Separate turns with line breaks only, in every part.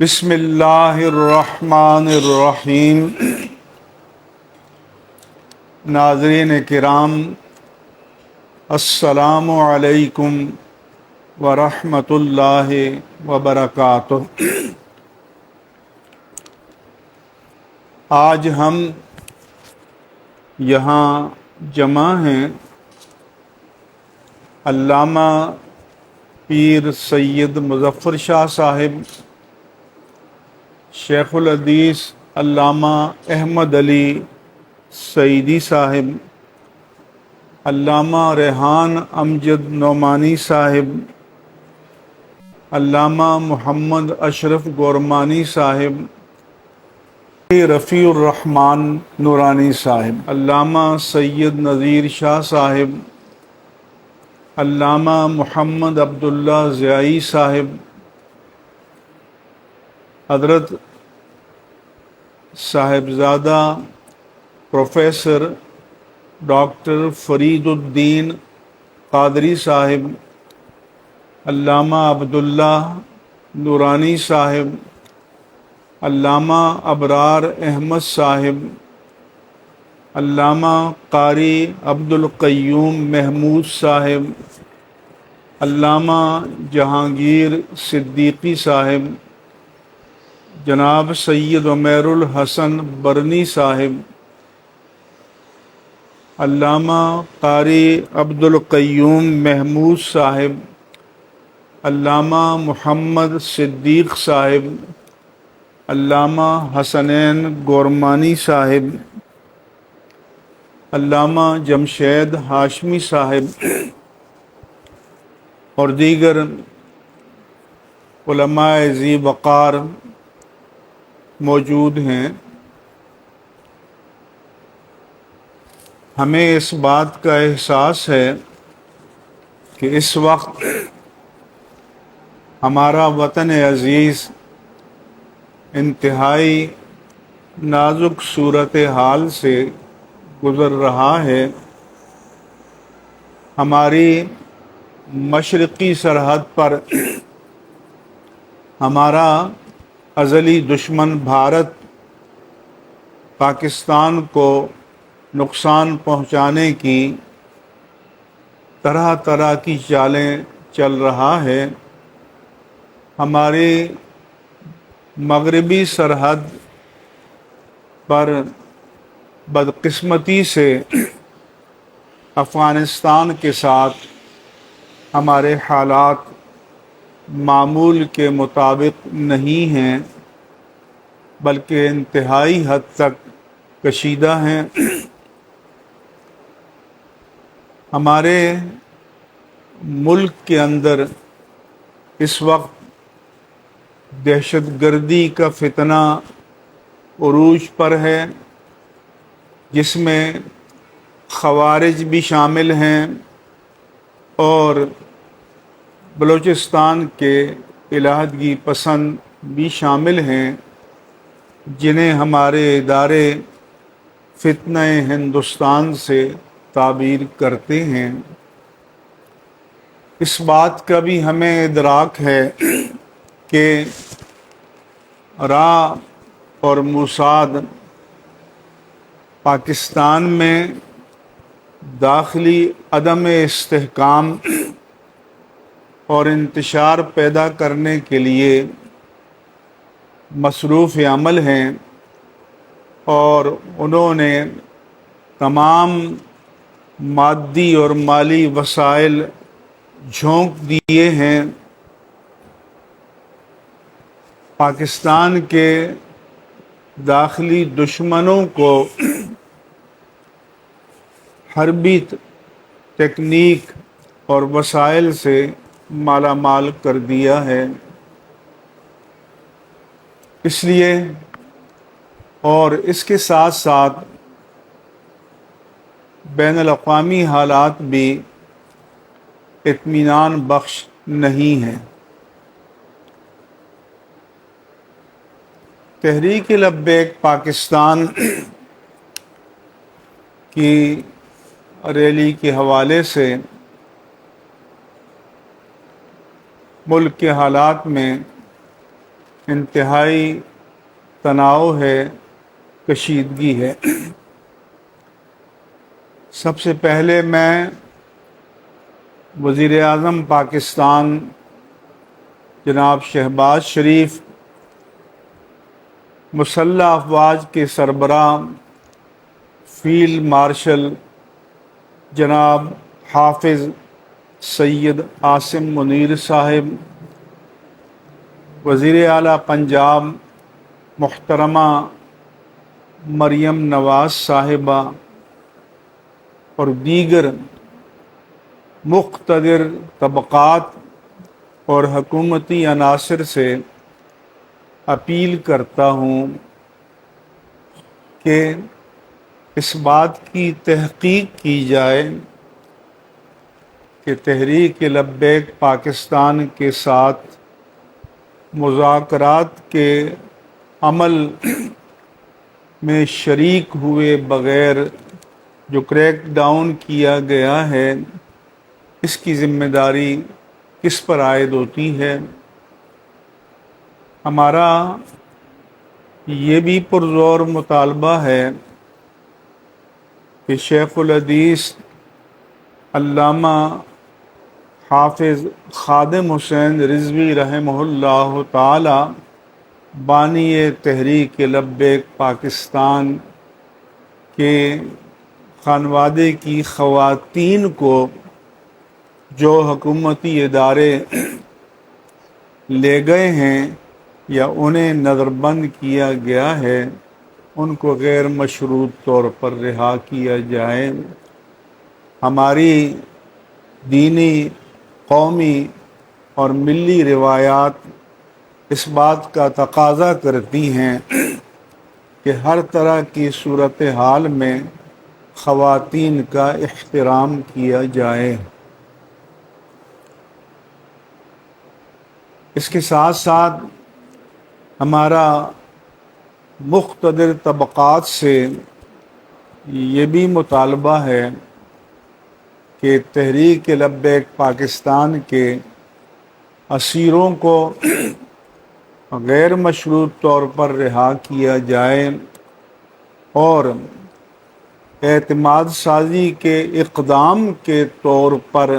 بسم اللہ الرحمن الرحیم۔ ناظرین کرام، السلام علیکم ورحمۃ اللہ وبرکاتہ۔ آج ہم یہاں جمع ہیں علامہ پیر سید مظفر شاہ صاحب، شیخ الحدیث علامہ احمد علی سعیدی صاحب، علامہ ریحان امجد نعمانی صاحب، علامہ محمد اشرف گورمانی صاحب، رفیع الرحمن نورانی صاحب، علامہ سید نذیر شاہ صاحب، علامہ محمد عبداللہ ضیائی صاحب، حضرت صاحبزادہ پروفیسر ڈاکٹر فرید الدین قادری صاحب، علامہ عبداللہ نورانی صاحب، علامہ ابرار احمد صاحب، علامہ قاری عبدالقیوم محمود صاحب، علامہ جہانگیر صدیقی صاحب، جناب سید عمیر الحسن برنی صاحب، علامہ قاری عبدالقیوم محمود صاحب، علامہ محمد صدیق صاحب، علامہ حسنین گورمانی صاحب، علامہ جمشید ہاشمی صاحب اور دیگر علماء ذی وقار موجود ہیں۔ ہمیں اس بات کا احساس ہے کہ اس وقت ہمارا وطن عزیز انتہائی نازک صورتحال سے گزر رہا ہے۔ ہماری مشرقی سرحد پر ہمارا ازلی دشمن بھارت پاکستان کو نقصان پہنچانے کی طرح طرح کی چالیں چل رہا ہے۔ ہماری مغربی سرحد پر بدقسمتی سے افغانستان کے ساتھ ہمارے حالات معمول کے مطابق نہیں ہیں، بلکہ انتہائی حد تک کشیدہ ہیں۔ ہمارے ملک کے اندر اس وقت دہشت گردی کا فتنہ عروج پر ہے، جس میں خوارج بھی شامل ہیں اور بلوچستان کے علیحدگی پسند بھی شامل ہیں، جنہیں ہمارے ادارے فتنہ ہندوستان سے تعبیر کرتے ہیں۔ اس بات کا بھی ہمیں ادراک ہے کہ را اور موساد پاکستان میں داخلی عدم استحکام اور انتشار پیدا کرنے کے لیے مصروف عمل ہیں، اور انہوں نے تمام مادی اور مالی وسائل جھونک دیے ہیں پاکستان کے داخلی دشمنوں کو حربی تکنیک اور وسائل سے مالا مال کر دیا ہے۔ اس لیے اور اس کے ساتھ ساتھ بین الاقوامی حالات بھی اطمینان بخش نہیں ہیں۔ تحریک لبیک پاکستان کی ریلی کے حوالے سے ملک کے حالات میں انتہائی تناؤ ہے، کشیدگی ہے۔ سب سے پہلے میں وزیر اعظم پاکستان جناب شہباز شریف، مسلح افواج کے سربراہ فیلڈ مارشل جناب حافظ سید عاصم منیر صاحب، وزیر اعلیٰ پنجاب محترمہ مریم نواز صاحبہ اور دیگر مقتدر طبقات اور حکومتی عناصر سے اپیل کرتا ہوں کہ اس بات کی تحقیق کی جائے کہ تحریک لبیک پاکستان کے ساتھ مذاکرات کے عمل میں شریک ہوئے بغیر جو کریک ڈاؤن کیا گیا ہے، اس کی ذمہ داری کس پر عائد ہوتی ہے۔ ہمارا یہ بھی پرزور مطالبہ ہے کہ شیخ الحدیث علامہ حافظ خادم حسین رضوی رحمہ اللہ تعالی بانی تحریک لبیک پاکستان کے خانوادے کی خواتین کو جو حکومتی ادارے لے گئے ہیں یا انہیں نظر بند کیا گیا ہے، ان کو غیر مشروط طور پر رہا کیا جائے۔ ہماری دینی، قومی اور ملی روایات اس بات کا تقاضا کرتی ہیں کہ ہر طرح کی صورتحال میں خواتین کا احترام کیا جائے۔ اس کے ساتھ ساتھ ہمارا مقتدر طبقات سے یہ بھی مطالبہ ہے کہ تحریک لبیک پاکستان کے اسیروں کو غیر مشروط طور پر رہا کیا جائے اور اعتماد سازی کے اقدام کے طور پر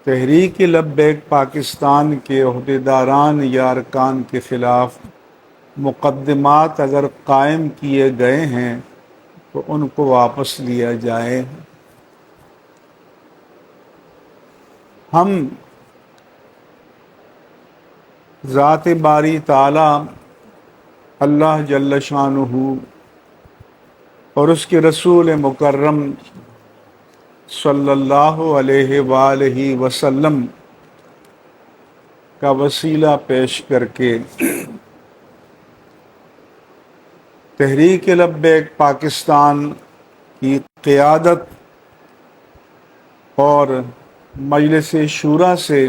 تحریک لبیک پاکستان کے عہدیداران یا ارکان کے خلاف مقدمات اگر قائم کیے گئے ہیں تو ان کو واپس لیا جائے۔ ہم ذات باری تعالی اللہ جل شانہ اور اس کے رسول مکرم صلی اللہ علیہ وآلہ وسلم کا وسیلہ پیش کر کے تحریک لبیک پاکستان کی قیادت اور مجلس شورا سے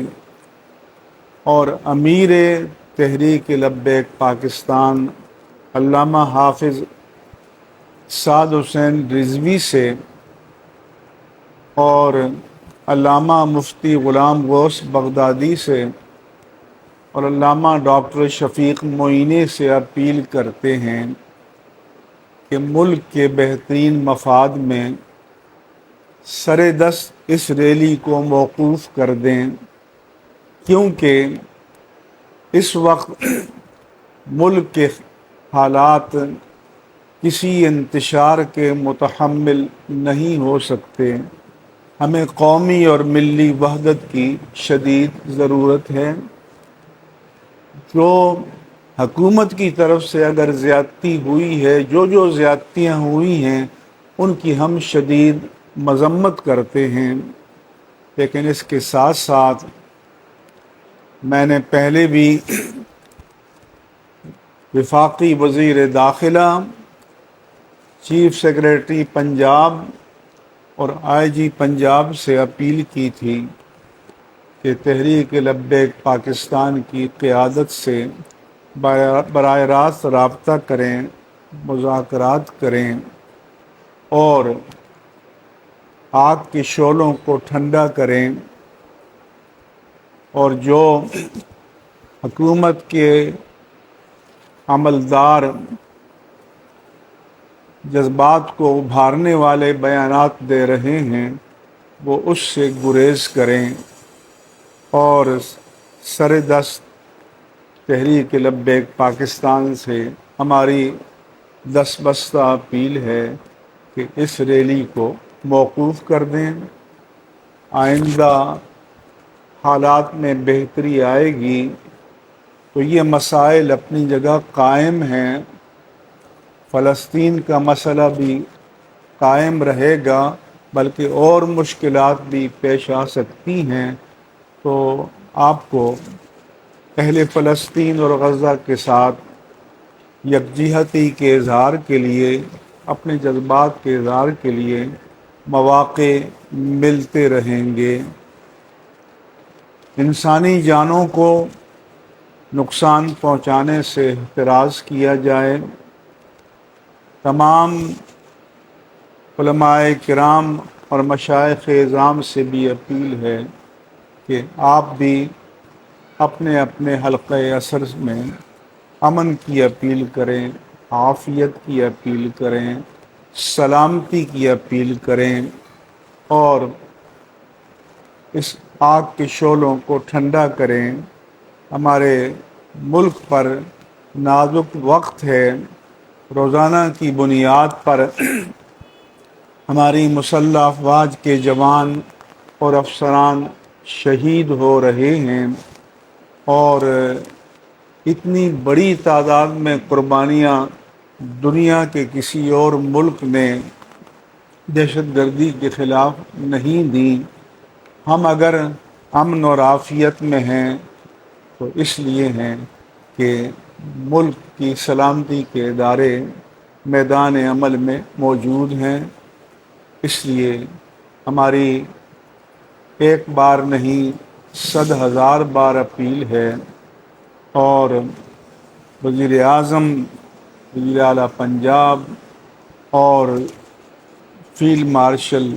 اور امیر تحریک لبیک پاکستان علامہ حافظ سعد حسین رضوی سے اور علامہ مفتی غلام غوث بغدادی سے اور علامہ ڈاکٹر شفیق معینی سے اپیل کرتے ہیں کہ ملک کے بہترین مفاد میں سر دست اس ریلی کو موقوف کر دیں، کیونکہ اس وقت ملک کے حالات کسی انتشار کے متحمل نہیں ہو سکتے۔ ہمیں قومی اور ملی وحدت کی شدید ضرورت ہے۔ جو حکومت کی طرف سے اگر زیادتی ہوئی ہے، جو زیادتیاں ہوئی ہیں، ان کی ہم شدید مذمت کرتے ہیں، لیکن اس کے ساتھ ساتھ میں نے پہلے بھی وفاقی وزیر داخلہ، چیف سیکریٹری پنجاب اور آئی جی پنجاب سے اپیل کی تھی کہ تحریک لبیک پاکستان کی قیادت سے براہ راست رابطہ کریں، مذاکرات کریں اور آگ کے شعلوں کو ٹھنڈا کریں اور جو حکومت کے عملدار جذبات کو ابھارنے والے بیانات دے رہے ہیں وہ اس سے گریز کریں اور سر دست تحریک لبیک پاکستان سے ہماری دس بستہ اپیل ہے کہ اس ریلی کو موقوف کر دیں۔ آئندہ حالات میں بہتری آئے گی تو یہ مسائل اپنی جگہ قائم ہیں، فلسطین کا مسئلہ بھی قائم رہے گا بلکہ اور مشکلات بھی پیش آ سکتی ہیں، تو آپ کو اہل فلسطین اور غزہ کے ساتھ یکجہتی کے اظہار کے لیے، اپنے جذبات کے اظہار کے لیے مواقع ملتے رہیں گے۔ انسانی جانوں کو نقصان پہنچانے سے احتراز کیا جائے۔ تمام علماء کرام اور مشائخ اعظام سے بھی اپیل ہے کہ آپ بھی اپنے اپنے حلقہ اثر میں امن کی اپیل کریں، عافیت کی اپیل کریں، سلامتی کی اپیل کریں اور اس آگ کے شعلوں کو ٹھنڈا کریں۔ ہمارے ملک پر نازک وقت ہے، روزانہ کی بنیاد پر ہماری مسلح افواج کے جوان اور افسران شہید ہو رہے ہیں اور اتنی بڑی تعداد میں قربانیاں دنیا کے کسی اور ملک نے دہشت گردی کے خلاف نہیں دیں۔ ہم اگر امن اور عافیت میں ہیں تو اس لیے ہیں کہ ملک کی سلامتی کے ادارے میدان عمل میں موجود ہیں۔ اس لیے ہماری ایک بار نہیں 100,000 بار اپیل ہے اور وزیر اعظم، وزیر اعلیٰ پنجاب اور فیلڈ مارشل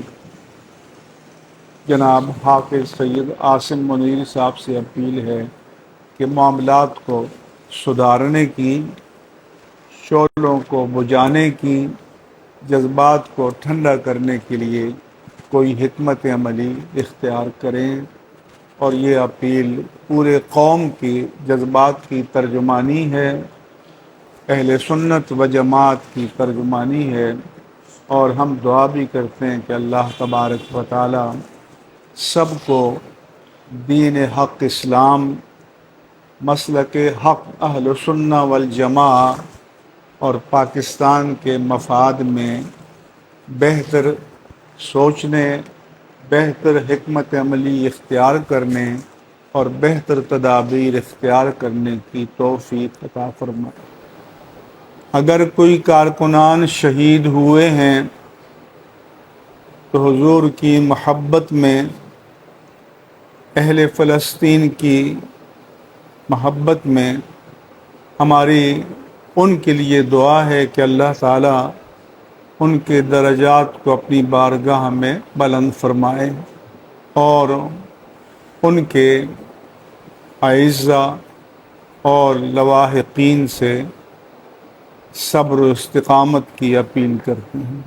جناب حافظ سید عاصم منیر صاحب سے اپیل ہے کہ معاملات کو سدھارنے کی، شعلوں کو بجھانے کی، جذبات کو ٹھنڈا کرنے کے لیے کوئی حکمت عملی اختیار کریں، اور یہ اپیل پورے قوم کی جذبات کی ترجمانی ہے، اہل سنت و جماعت کی ترجمانی ہے، اور ہم دعا بھی کرتے ہیں کہ اللہ تبارک و تعالی سب کو دین حق اسلام، مسلک حق اہل سنہ والجماع اور پاکستان کے مفاد میں بہتر سوچنے، بہتر حکمت عملی اختیار کرنے اور بہتر تدابیر اختیار کرنے کی توفیق عطا فرمائے۔ اگر کوئی کارکنان شہید ہوئے ہیں تو حضور کی محبت میں، اہل فلسطین کی محبت میں ہماری ان کے لیے دعا ہے کہ اللہ تعالیٰ ان کے درجات کو اپنی بارگاہ میں بلند فرمائے اور ان کے اعزہ اور لواحقین سے صبر و استقامت کی اپیل کرتے ہیں۔